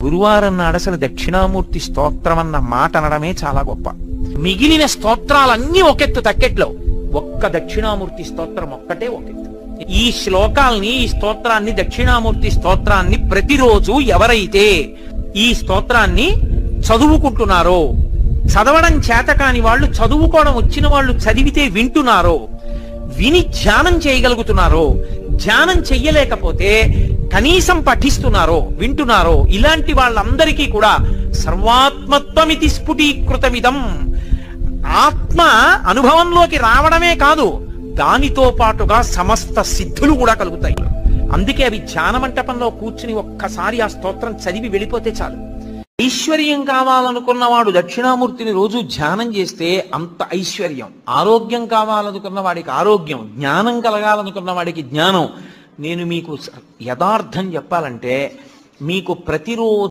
గురువారం నాడు అసలు దక్షిణామూర్తి స్తోత్రం అన్న మాట అనడమే చాలా గొప్ప. మిగిలిన స్తోత్రాలన్నీ ఒకెత్తు తక్కెట్లో, ఒక్క దక్షిణామూర్తి స్తోత్రం ఒక్కటే ఒకెత్తు. ఈ శ్లోకాల్ని, ఈ స్తోత్రాన్ని, దక్షిణామూర్తి స్తోత్రాన్ని ప్రతిరోజు ఎవరైతే ఈ స్తోత్రాన్ని చదువుకుంటున్నారో, చదవడం చేత కాని వాళ్ళు, చదువుకోవడం వచ్చిన వాళ్ళు చదివితే వింటున్నారో, విని ధ్యానం చేయగలుగుతున్నారో, ధ్యానం చెయ్యలేకపోతే కనీసం పఠిస్తున్నారో, వింటున్నారో, ఇలాంటి వాళ్ళందరికీ కూడా సర్వాత్మత్వమితి స్ఫుటీకృతమిదం, ఆత్మ అనుభవంలోకి రావడమే కాదు, దానితో పాటుగా సమస్త సిద్ధులు కూడా కలుగుతాయి. అందుకే అవి ధ్యాన మంటపంలో కూర్చుని ఒక్కసారి ఆ స్తోత్రం చదివి వెళ్ళిపోతే చాలు. ఐశ్వర్యం కావాలనుకున్నవాడు దక్షిణామూర్తిని రోజు ధ్యానం చేస్తే అంత ఐశ్వర్యం, ఆరోగ్యం కావాలనుకున్న వాడికి ఆరోగ్యం, జ్ఞానం కలగాలనుకున్న వాడికి జ్ఞానం. నేను మీకు యథార్థం చెప్పాలంటే, మీకు ప్రతిరోజు